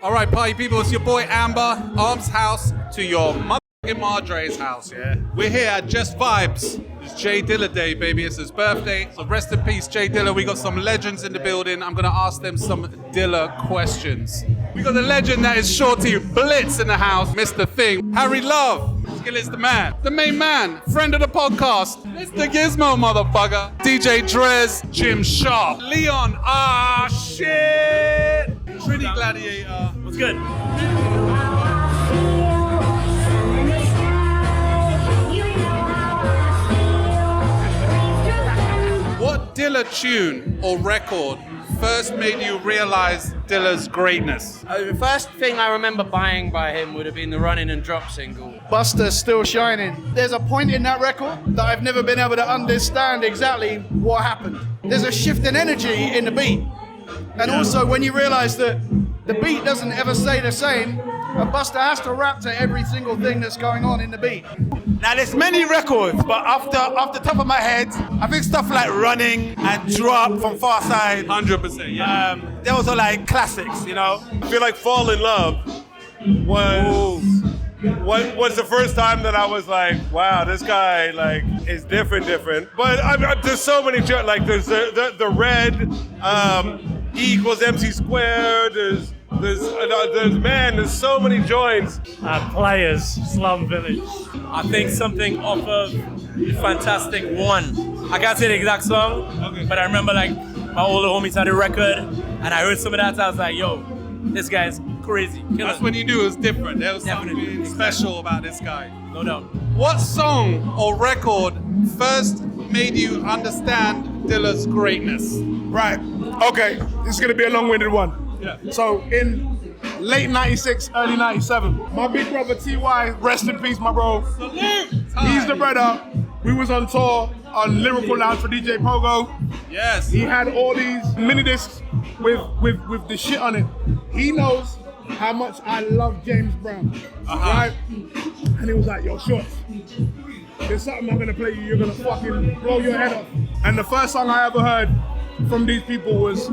All right, party people, it's your boy Amber, Arms House to your motherfucking Madre's house, yeah? We're here at JustVibez. It's J Dilla Day, baby. It's his birthday. So rest in peace, J Dilla. We got some legends in the building. I'm gonna ask them some Dilla questions. We got the legend that is Shortie Blitz in the house, Mr. Thing. Harry Love, Skillit's the man. The main man, friend of the podcast, Mr. Gizmo, motherfucker. DJ Drez, Jim Sharp. Leon, shit. Trinigladiata. What's good? What Dilla tune or record first made you realize Dilla's greatness? The first thing I remember buying by him would have been the Running and Drop single. Buster's Still Shining. There's a point in that record that I've never been able to understand exactly what happened. There's a shift in energy in the beat. And also when you realize that the beat doesn't ever stay the same, and Buster has to rap to every single thing that's going on in the beat. Now there's many records, but off the top of my head, I think stuff like Running and Drop from Far Side. 100%, yeah. Those are like classics, you know? I feel like Fall in Love was the first time that I was like, wow, this guy like is different. But there's so many, like there's the Red, E equals MC squared, there's so many joints. Players, Slum Village. I think something off of the Fantastic One. I can't say the exact song, but I remember like my older homies had a record, and I heard some of that, so I was like, yo, this guy's crazy. That's when you knew it was different. There was something special about this guy. No doubt. What song or record first made you understand Dilla's greatness? Right, okay, this is gonna be a long-winded one. Yeah. So in late 96, early 97, my big brother T.Y., rest in peace, my bro. Salute! He's the brother. We was on tour on Lyrical Lounge for DJ Pogo. Yes. He had all these mini discs with the shit on it. He knows how much I love James Brown, right? And he was like, yo, Shorts, there's something I'm gonna play you, you're gonna fucking blow your head off. And the first song I ever heard from these people was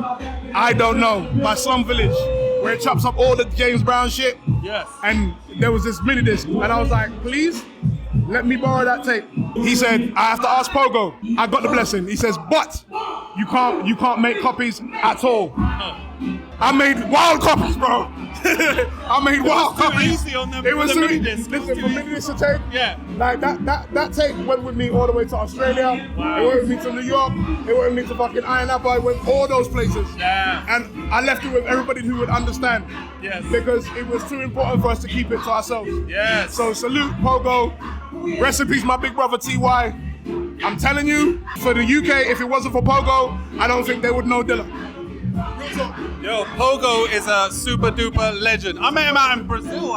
I Don't Know by Slum Village, where it chops up all the James Brown shit. Yes. And there was this mini disc, and I was like, please, let me borrow that tape. He said, I have to ask Pogo. I got the blessing. He says, but you can't make copies at all. I made wild copies, bro. I made wild copies. Easy on them. It was the too mini easy. disc. Listen, from mini disc to tape, Yeah. like that tape went with me all the way to Australia. It went with me to New York. It went with me to fucking Iron Apple. It went all those places. Yeah. And I left it with everybody who would understand. Yes. Because it was too important for us to keep it to ourselves. Yes. So salute Pogo. Rest in peace, my big brother T.Y. I'm telling you, for the UK, if it wasn't for Pogo, I don't think they would know Dilla. Yo, Pogo is a super duper legend. I met him out in Brazil.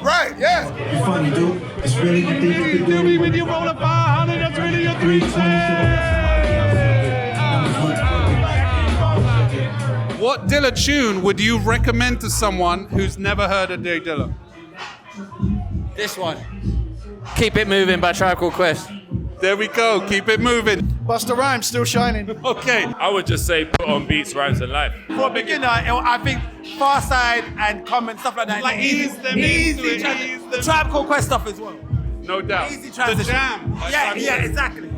Right, yeah. It's funny, dude. It's really the thing you can do. When you roll a 500, that's really your 3 What Dilla tune would you recommend to someone who's never heard of J Dilla? This one. Keep It Moving by Tribe Called Quest. There we go. Keep it moving. Buster Rhymes, Still Shining. Okay. I would just say put on beats, rhymes, and life. For a beginner, I think Far Side and Common, stuff like that. Like ease them into it, ease them. Tribe Called Quest stuff as well. No doubt. Easy The transition. Jam. Yeah, exactly.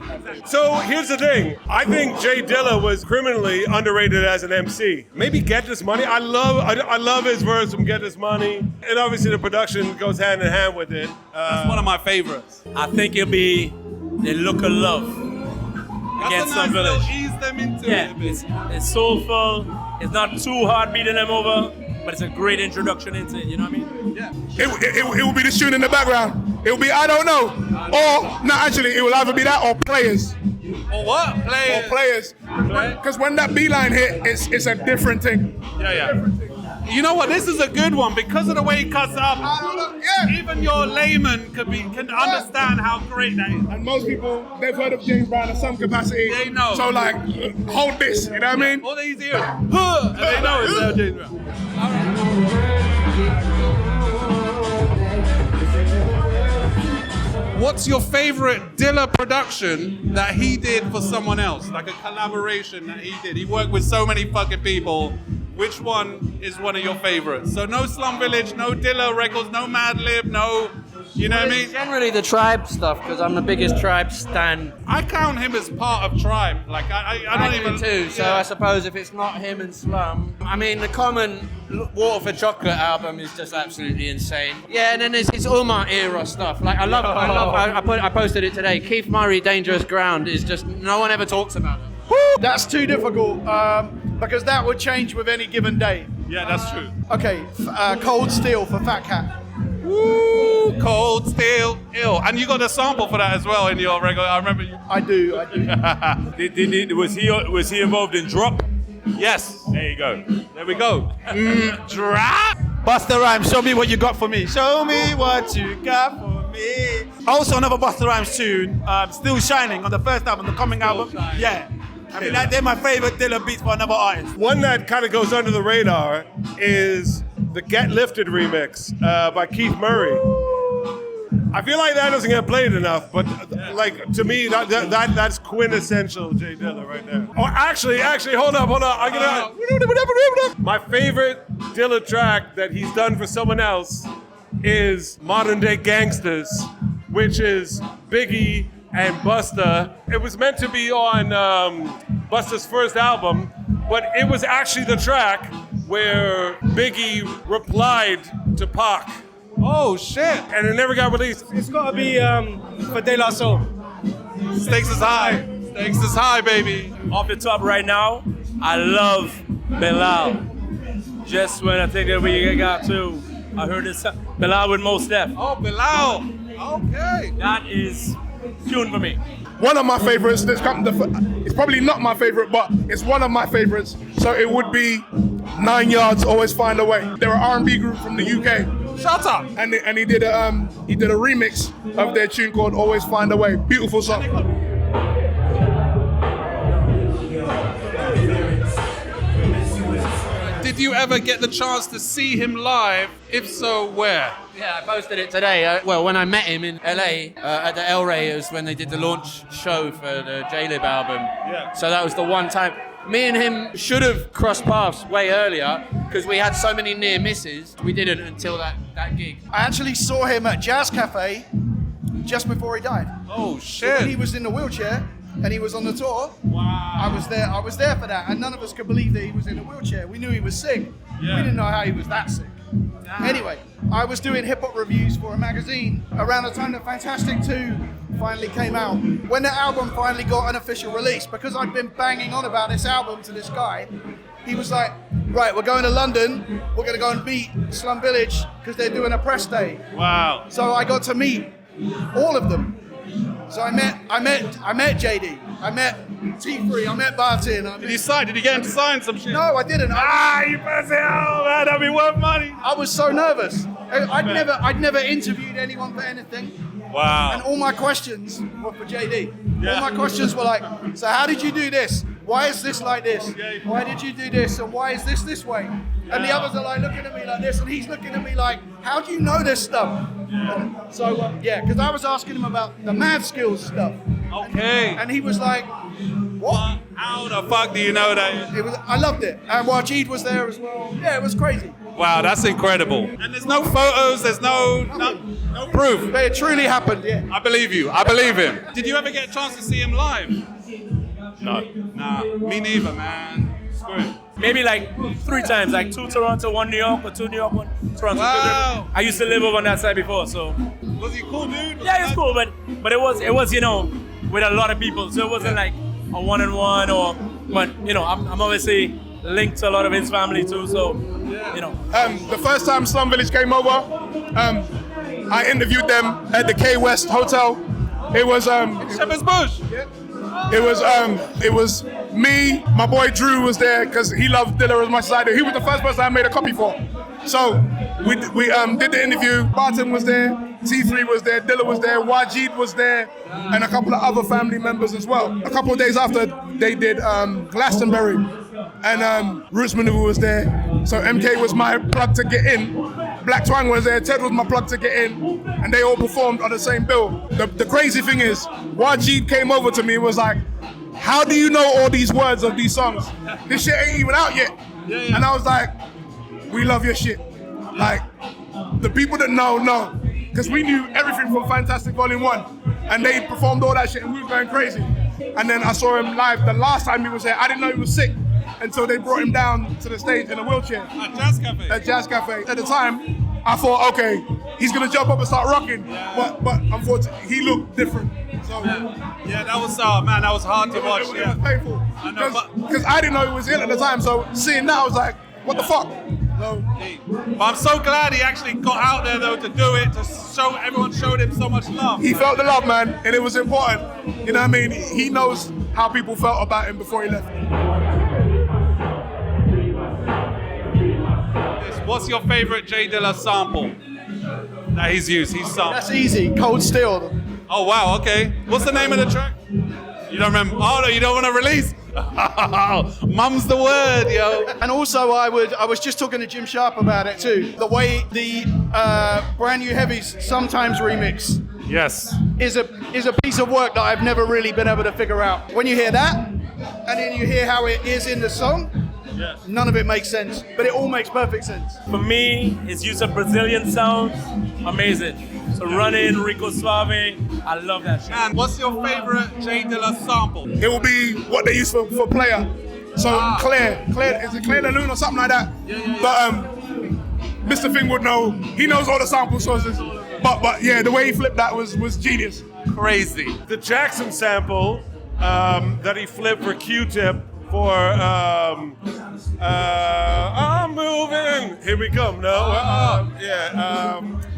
So here's the thing. I think J Dilla was criminally underrated as an MC. Maybe Get This Money. I love his verse from Get This Money, and obviously the production goes hand in hand with it. That's one of my favorites. I think it'll be The Look of Love. That's Against a Slum nice little Village. ease them into Yeah, it a bit. it's soulful. It's not too hard beating them over, but it's a great introduction into it. You know what I mean? Yeah. It will be the tune in the background. It will be I Don't Know. Or, no, actually, it will either be that or Players. Or what? Or Players. Players. Because when that beeline hit, it's a different thing. Yeah. You know what? This is a good one because of the way it cuts up. I don't know, yeah. Even your layman can understand how great that is. And most people, they've heard of James Brown in some capacity. They know. So like, hold this, you know what I mean? All these hear, and they know it's James Brown. What's your favorite Dilla production that he did for someone else? Like a collaboration that he did. He worked with so many fucking people. which one is one of your favorites? So no Slum Village, no Dilla records, no Madlib, no, you know what I mean? Generally the Tribe stuff, because I'm the biggest Tribe stan. I count him as part of Tribe. Like I don't even. Too. So yeah. I suppose if it's not him and Slum, I mean the common Water for Chocolate album is just absolutely insane. Yeah, and then there's his Umar era stuff. Like I posted it today. Keith Murray, Dangerous Ground is just no one ever talks about it. That's too difficult because that would change with any given day. Yeah, that's true. Okay, Cold Steel for Fat Cat. Woo, Cold Steel, ill. And you got a sample for that as well in your regular. I remember you. I do. Was he involved in Drop? Yes. There you go. There we go. Drop. Busta Rhymes, show me what you got for me. Show me what you got for me. Also another Busta Rhymes tune, Still Shining on the first album, the coming album. Shining. Yeah. I mean, they're my favorite Dilla beats for another artist. One that kind of goes under the radar is the Get Lifted remix by Keith Murray. I feel like that doesn't get played enough, but like to me, that's quintessential J Dilla right there. Oh, actually, hold up. My favorite Dilla track that he's done for someone else is Modern Day Gangsters, which is Biggie and Busta. It was meant to be on Busta's first album, but it was actually the track where Biggie replied to Pac. Oh shit! And it never got released. It's gotta be for De La Soul. Stakes is high. Stakes is high, baby. Off the top right now, I love Bilal. Just when I think that we got to, I heard this Bilal with Mos Def. Oh, Bilal. Okay. That is tune for me. One of my favorites. It's probably not my favorite, but it's one of my favorites. So it would be 9 Yards, Always Find a Way. They're an R&B group from the UK. Shut up. And he did a remix of their tune called Always Find a Way. Beautiful song. Did you ever get the chance to see him live? If so, where? Yeah, I posted it today. Well, when I met him in LA at the El Rey, it was when they did the launch show for the J-Lib album. Yeah. So that was the one time. Me and him should have crossed paths way earlier because we had so many near misses. We didn't until that gig. I actually saw him at Jazz Cafe just before he died. Oh When shit. he was in the wheelchair and he was on the tour. Wow. I was there for that, and none of us could believe that he was in a wheelchair. We knew he was sick. Yeah. We didn't know how he was that sick. Anyway, I was doing hip-hop reviews for a magazine around the time that Fantastic 2 finally came out. When the album finally got an official release, because I'd been banging on about this album to this guy, he was like, right, we're going to London, we're going to go and beat Slum Village because they're doing a press day. Wow. So I got to meet all of them. So I met JD, I met T3, I met Barton. Did you get him to sign some shit? No, I didn't. You pussy! Oh man, that'd be worth money. I was so nervous. I'd never interviewed anyone for anything. Wow. And all my questions were for JD. Yeah. All my questions were like, so how did you do this? Why is this like this? Why did you do this? And why is this way? And the others are like looking at me like this, and he's looking at me like, how do you know this stuff? And so, because I was asking him about the math skills stuff. Okay. And he was like, what? How the fuck do you know that? I loved it. And Wajid was there as well. Yeah, it was crazy. Wow, that's incredible. And there's no photos, there's no proof. But it truly happened, yeah. I believe you. I believe him. Did you ever get a chance to see him live? No. Nah, me neither, man. Screw it. Maybe like 3 times, like 2 Toronto, 1 New York, or 2 New York, 1 Toronto. Wow. I used to live over on that side before, so. Was he cool, dude? Yeah, it's cool, but it was with a lot of people, so it wasn't like a one-on-one but I'm obviously linked to a lot of his family too, so The first time Slum Village came over, I interviewed them at the K West Hotel. It was Shepherd's Bush. It was me, my boy Drew was there because he loved Dilla as much as I do. He was the first person I made a copy for. So we did the interview. Barton was there, T3 was there, Dilla was there, Wajid was there, and a couple of other family members as well. A couple of days after, they did Glastonbury, and Roots Maneuver was there. So MK was my plug to get in. Black Twang was there, Ted was my plug to get in, and they all performed on the same bill. The crazy thing is, Wajid came over to me and was like, how do you know all these words of these songs? This shit ain't even out yet. And I was like, we love your shit. Like, the people that know. Because we knew everything from Fantastic Volume 1. And they performed all that shit and we were going crazy. And then I saw him live the last time he was there. I didn't know he was sick until they brought him down to the stage in a wheelchair. At Jazz Cafe. At Jazz Cafe. At the time, I thought, okay, he's gonna jump up and start rocking. But unfortunately, he looked different. So yeah, that was man, that was hard to watch. It Yeah. was painful. I know, Because I didn't know he was ill at the time. So seeing that, I was like, what the fuck? So, but I'm so glad he actually got out there though to do it, to show everyone showed him so much love. he felt the love, man, and it was important. You know what I mean? He knows how people felt about him before he left. What's your favorite J Dilla sample that he's used? He's sampled. That's easy. Cold Steel. Oh wow, okay. What's the name of the track? You don't remember? Oh no, you don't want to release? Mum's the word, yo. And also, I was just talking to Jim Sharp about it too. The way the Brand New Heavies Sometimes remix Yes. is a piece of work that I've never really been able to figure out. When you hear that, and then you hear how it is in the song, none of it makes sense, but it all makes perfect sense. For me, his use of Brazilian sounds, amazing. So Running, Rico Suave, I love that shit. And what's your favorite J Dilla sample? It will be what they use for Player. So Claire, is it Claire the Lune or something like that? But Mr. Thing would know. He knows all the sample sources. But yeah, the way he flipped that was genius. Crazy. The Jackson sample that he flipped for Q-Tip for I'm moving. Here we come. No,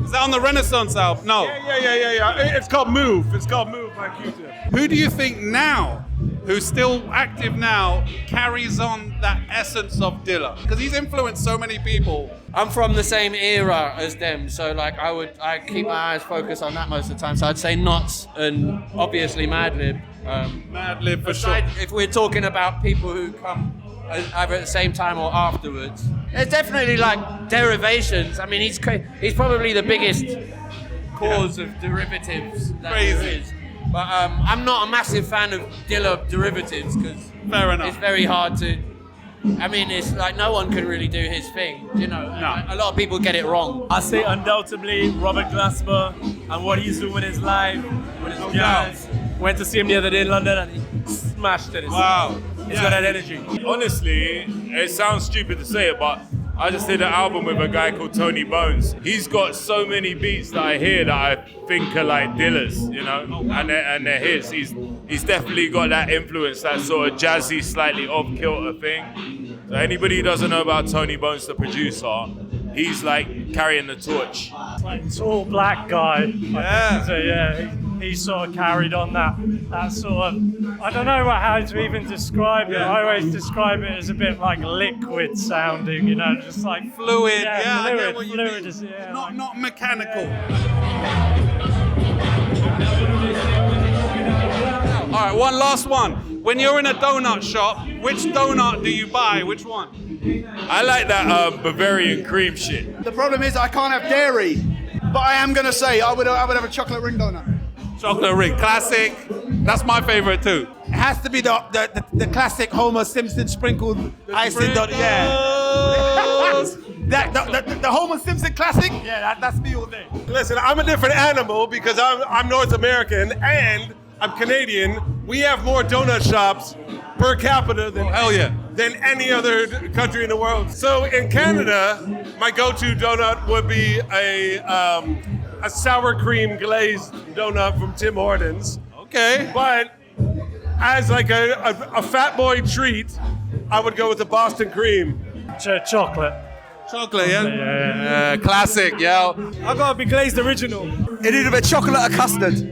Is that on the Renaissance album? No. yeah. It's called Move. It's called Move by Q-Tip. Who do you think now, who's still active now, carries on that essence of Dilla? Because he's influenced so many people. I'm from the same era as them, so like I keep my eyes focused on that most of the time. So I'd say Knots and obviously Madlib. Madlib for sure. If we're talking about people who come either at the same time or afterwards, there's definitely like derivations. I mean, he's probably the biggest cause of derivatives that there is. But I'm not a massive fan of Dilla derivatives because it's very hard to. I mean, it's like no one can really do his thing, you know. No. A lot of people get it wrong. I say undoubtedly Robert Glasper and what he's doing with his live, with his jazz. Went to see him the other day in London and he smashed it. Wow. He's got that energy. Honestly, it sounds stupid to say it, but I just did an album with a guy called Tony Bones. He's got so many beats that I hear that I think are like Dilla's, you know, and they're his. He's definitely got that influence, that sort of jazzy, slightly off-kilter thing. So anybody who doesn't know about Tony Bones, the producer, he's like carrying the torch. Like tall black guy. Yeah. So yeah, he sort of carried on that sort of, I don't know how to even describe it. I always describe it as a bit like liquid sounding, you know, just like Fluid, yeah, I get what you fluid mean. is, yeah, Not mechanical. All right, one last one. When you're in a donut shop, which donut do you buy? Which one? I like that Bavarian cream shit. The problem is I can't have dairy, but I am gonna say I would have a chocolate ring donut. Chocolate ring, classic. That's my favorite too. It has to be the classic Homer Simpson sprinkled icing. The Homer Simpson classic? Yeah, that's me all day. Listen, I'm a different animal because I'm North American and I'm Canadian. We have more donut shops per capita than any other country in the world. So in Canada, my go-to donut would be a sour cream glazed donut from Tim Hortons. Okay. But as like a fat boy treat, I would go with the Boston cream. chocolate. Chocolate, yeah? Classic, yo. I gotta be glazed original. It either be chocolate or custard.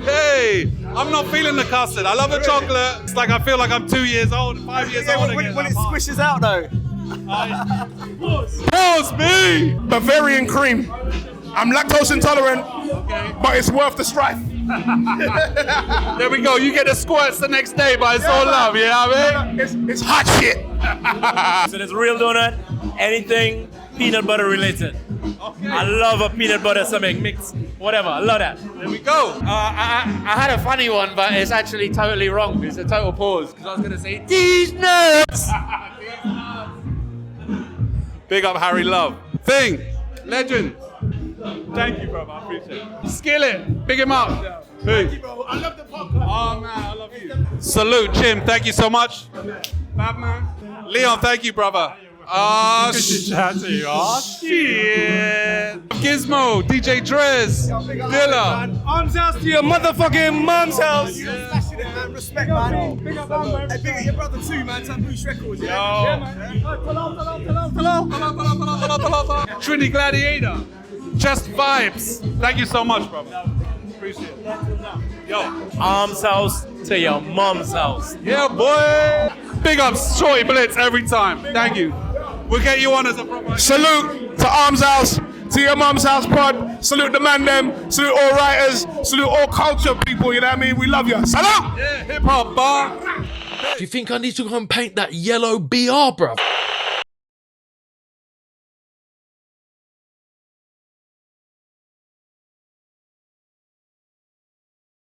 Hey, I'm not feeling the custard. I love the chocolate. It's like I feel like I'm 2 years old, 5 years old again. When it squishes out though. Pause me! Bavarian cream. I'm lactose intolerant, but it's worth the strife. There we go. You get the squirts the next day, but it's all love, you know what I mean? It's hot shit. So there's real donut, anything peanut butter related. Okay. I love a peanut butter something mix, whatever. I love that. There we go. I had a funny one, but it's actually totally wrong. It's a total pause because I was going to say these nuts. Big up Harry Love. Thing, legend. Thank you, brother. I appreciate it. Skillit, big him up. Who? Bro, I love the podcast. Oh man, I love you. Salute, Jim. Thank you so much. Batman. Leon, thank you, brother. Oh shit. Gizmo, DJ Drez, Dilla. Arms house to your motherfucking mom's house. Respect, man. Big up, man. Hey, big up your brother too, man. Taboosh Records, yeah? Trinigladiata. JustVibez. Thank you so much, brother. Appreciate it. Yo. Arms house to your mom's house. Yeah, boy. Big up Shortie Blitz every time. Thank you. We'll get you on as a proper. Salute to Arms House, to your mum's house pod. Salute the man them. Salute all writers. Salute all culture people. You know what I mean? We love you. Salute. Yeah, hip hop bar. Do you think I need to go and paint that yellow BR, bruv?